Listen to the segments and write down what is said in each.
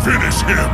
Finish him!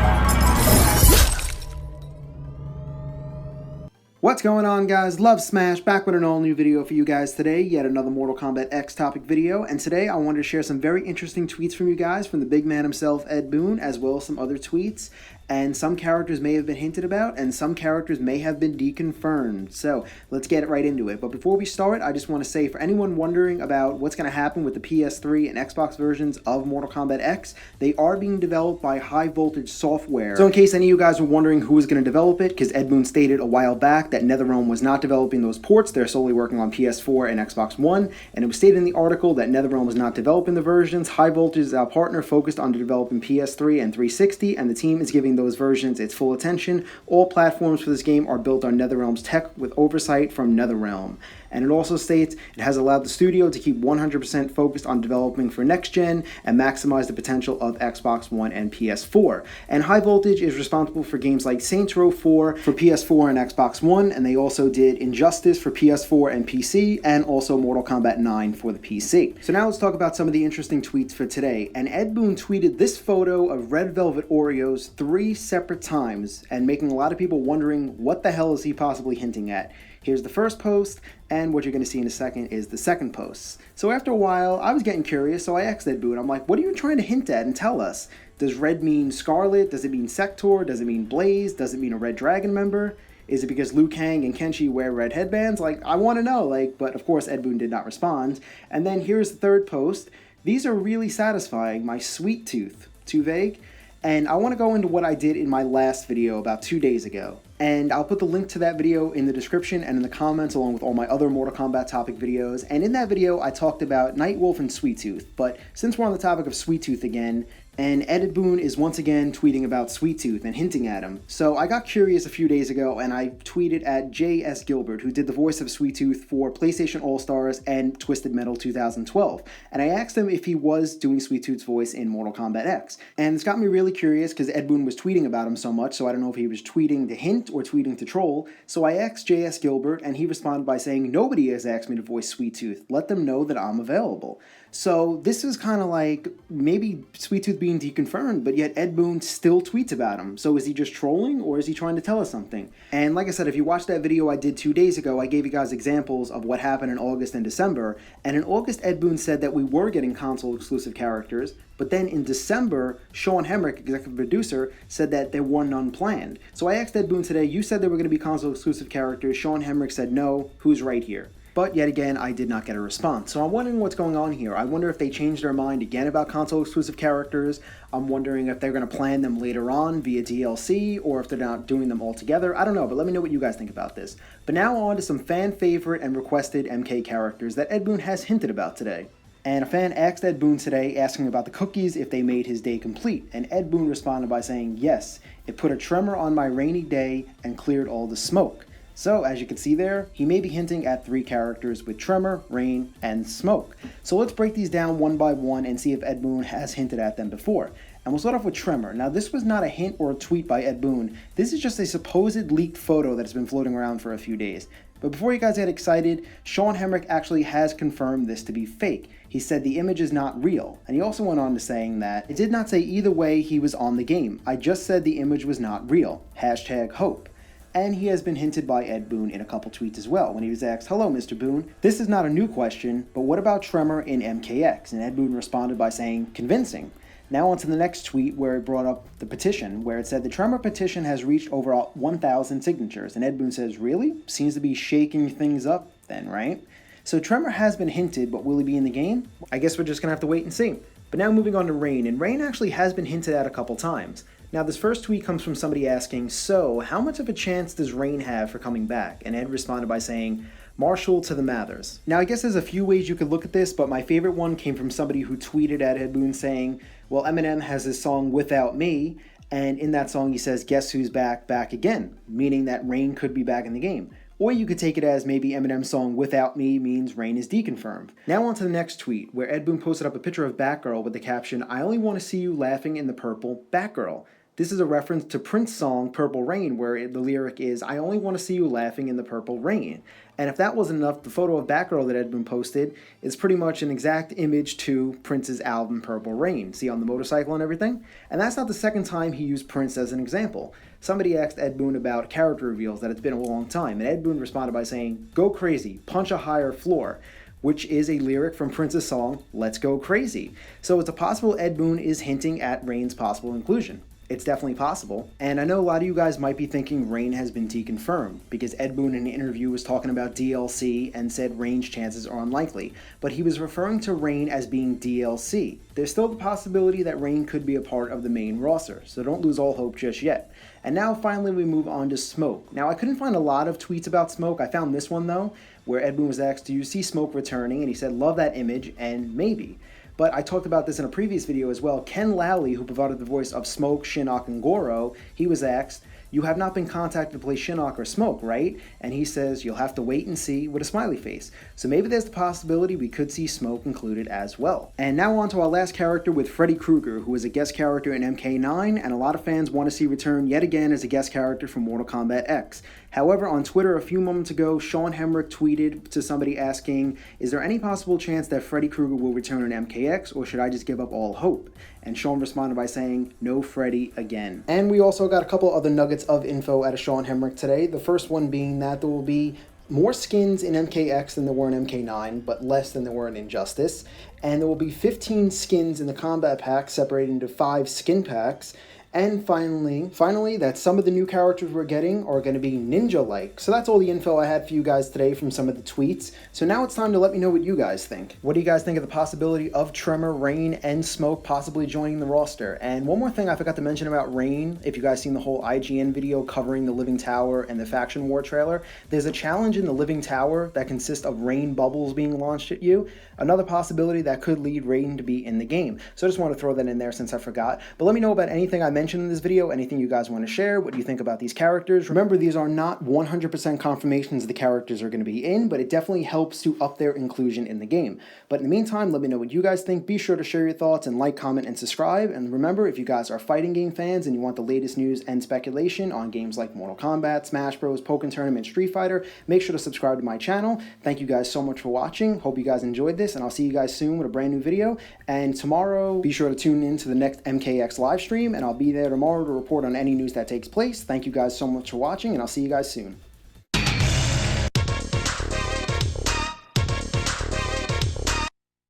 What's going on, guys? Love Smash, back with an all-new video for you guys today. Yet another Mortal Kombat X topic video. And today I wanted to share some very interesting tweets from you guys from the big man himself, Ed Boon, as well as some other tweets. And some characters may have been hinted about, and some characters may have been deconfirmed. So let's get right into it. But before we start, I just want to say, for anyone wondering about what's going to happen with the PS3 and Xbox versions of Mortal Kombat X, they are being developed by High Voltage Software. So in case any of you guys were wondering who was going to develop it, because Ed Boon stated a while back that NetherRealm was not developing those ports, they're solely working on PS4 and Xbox One, and it was stated in the article that NetherRealm was not developing the versions. High Voltage is our partner focused on developing PS3 and 360, and the team is giving those versions its full attention. All platforms for this game are built on NetherRealm's tech with oversight from NetherRealm. And it also states it has allowed the studio to keep 100% focused on developing for next gen and maximize the potential of Xbox One and PS4. And High Voltage is responsible for games like Saints Row 4 for PS4 and Xbox One, and they also did Injustice for PS4 and PC, and also Mortal Kombat 9 for the PC. So now let's talk about some of the interesting tweets for today. And Ed Boon tweeted this photo of Red Velvet Oreos 3 separate times, and making a lot of people wondering what the hell is he possibly hinting at. Here's the first post, and what you're going to see in a second is the second post. So after a while, I was getting curious, so I asked Ed Boon, I'm like, what are you trying to hint at and tell us? Does red mean Scarlet? Does it mean Sector? Does it mean Blaze? Does it mean a Red Dragon member? Is it because Liu Kang and Kenshi wear red headbands? Like, I want to know, but of course Ed Boon did not respond. And then here's the third post. These are really satisfying, my sweet tooth. Too vague? And I want to go into what I did in my last video about 2 days ago. And I'll put the link to that video in the description and in the comments, along with all my other Mortal Kombat topic videos. And in that video, I talked about Nightwolf and Sweet Tooth. But since we're on the topic of Sweet Tooth again, and Ed Boon is once again tweeting about Sweet Tooth and hinting at him. So I got curious a few days ago, and I tweeted at J.S. Gilbert, who did the voice of Sweet Tooth for PlayStation All-Stars and Twisted Metal 2012. And I asked him if he was doing Sweet Tooth's voice in Mortal Kombat X. And it's got me really curious, because Ed Boon was tweeting about him so much, so I don't know if he was tweeting to hint or tweeting to troll. So I asked J.S. Gilbert, and he responded by saying, nobody has asked me to voice Sweet Tooth. Let them know that I'm available. So this is kind of like maybe Sweet Tooth being deconfirmed, but yet Ed Boon still tweets about him. So is he just trolling, or is he trying to tell us something? And like I said, if you watched that video I did 2 days ago, I gave you guys examples of what happened in August and December. And in August, Ed Boon said that we were getting console exclusive characters, but then in December, Shawn, executive producer, said that there were none planned. So I asked Ed Boon today, you said there were going to be console exclusive characters. Shawn said no. Who's right here? But yet again, I did not get a response. So I'm wondering what's going on here. I wonder if they changed their mind again about console exclusive characters. I'm wondering if they're going to plan them later on via DLC, or if they're not doing them all together. I don't know, but let me know what you guys think about this. But now on to some fan favorite and requested MK characters that Ed Boon has hinted about today. And a fan asked Ed Boon today, asking about the cookies, if they made his day complete. And Ed Boon responded by saying, yes, it put a tremor on my rainy day and cleared all the smoke. So, as you can see there, he may be hinting at 3 characters with Tremor, Rain, and Smoke. So let's break these down one by one and see if Ed Boon has hinted at them before. And we'll start off with Tremor. Now, this was not a hint or a tweet by Ed Boon. This is just a supposed leaked photo that has been floating around for a few days. But before you guys get excited, Shawn actually has confirmed this to be fake. He said the image is not real. And he also went on to saying that it did not say either way he was on the game. I just said the image was not real. #hope. And he has been hinted by Ed Boon in a couple tweets as well, when he was asked, hello Mr. Boon, this is not a new question, but what about Tremor in MKX? And Ed Boon responded by saying, convincing. Now on to the next tweet, where it brought up the petition, where it said the Tremor petition has reached over 1,000 signatures. And Ed Boon says, really? Seems to be shaking things up then, right? So Tremor has been hinted, but will he be in the game? I guess we're just going to have to wait and see. But now moving on to Rain, and Rain actually has been hinted at a couple times. Now this first tweet comes from somebody asking, so how much of a chance does Rain have for coming back? And Ed responded by saying, Marshall to the Mathers. Now I guess there's a few ways you could look at this, but my favorite one came from somebody who tweeted at Ed Boon saying, well, Eminem has his song Without Me, and in that song he says, guess who's back, back again, meaning that Rain could be back in the game. Or you could take it as maybe Eminem's song Without Me means Rain is deconfirmed. Now on to the next tweet, where Ed Boon posted up a picture of Batgirl with the caption, I only want to see you laughing in the purple, Batgirl. This is a reference to Prince's song Purple Rain, where the lyric is, "I only want to see you laughing in the purple rain." And if that wasn't enough, the photo of Batgirl that had been posted is pretty much an exact image to Prince's album Purple Rain. See, on the motorcycle and everything? And that's not the second time he used Prince as an example. Somebody asked Ed Boon about character reveals, that it's been a long time, and Ed Boon responded by saying, "Go crazy, punch a higher floor," which is a lyric from Prince's song, "Let's Go Crazy." So it's a possible Ed Boon is hinting at Rain's possible inclusion. It's definitely possible. And I know a lot of you guys might be thinking Rain has been deconfirmed, because Ed Boon in an interview was talking about DLC and said Rain's chances are unlikely. But he was referring to Rain as being DLC. There's still the possibility that Rain could be a part of the main roster, so don't lose all hope just yet. And now finally we move on to Smoke. Now I couldn't find a lot of tweets about Smoke. I found this one though, where Ed Boon was asked, "Do you see Smoke returning?" And he said, "Love that image," and maybe. But I talked about this in a previous video as well. Ken Lally, who provided the voice of Smoke, Shinnok, and Goro, he was asked, "You have not been contacted to play Shinnok or Smoke, right?" And he says, "You'll have to wait and see," with a smiley face. So maybe there's the possibility we could see Smoke included as well. And now on to our last character with Freddy Krueger, who is a guest character in MK9, and a lot of fans want to see return yet again as a guest character from Mortal Kombat X. However, on Twitter a few moments ago, Shawn Himmerick tweeted to somebody asking, "Is there any possible chance that Freddy Krueger will return in MKX, or should I just give up all hope?" And Shawn responded by saying, "No Freddy again." And we also got a couple other nuggets of info out of Shawn Himmerick today. The first one being that there will be more skins in MKX than there were in MK9, but less than there were in Injustice. And there will be 15 skins in the combat pack, separated into 5 skin packs. And finally, that some of the new characters we're getting are going to be ninja-like. So that's all the info I had for you guys today from some of the tweets. So now it's time to let me know what you guys think. What do you guys think of the possibility of Tremor, Rain, and Smoke possibly joining the roster? And one more thing I forgot to mention about Rain, if you guys seen the whole IGN video covering the Living Tower and the Faction War trailer, there's a challenge in the Living Tower that consists of rain bubbles being launched at you. Another possibility that could lead Raiden to be in the game. So I just want to throw that in there since I forgot. But let me know about anything I mentioned in this video, anything you guys want to share, what do you think about these characters. Remember, these are not 100% confirmations the characters are going to be in, but it definitely helps to up their inclusion in the game. But in the meantime, let me know what you guys think. Be sure to share your thoughts and like, comment, and subscribe. And remember, if you guys are fighting game fans and you want the latest news and speculation on games like Mortal Kombat, Smash Bros, Pokken Tournament, Street Fighter, make sure to subscribe to my channel. Thank you guys so much for watching. Hope you guys enjoyed this, and I'll see you guys soon with a brand new video. And tomorrow, be sure to tune in to the next MKX live stream, and I'll be there tomorrow to report on any news that takes place. Thank you guys so much for watching, and I'll see you guys soon.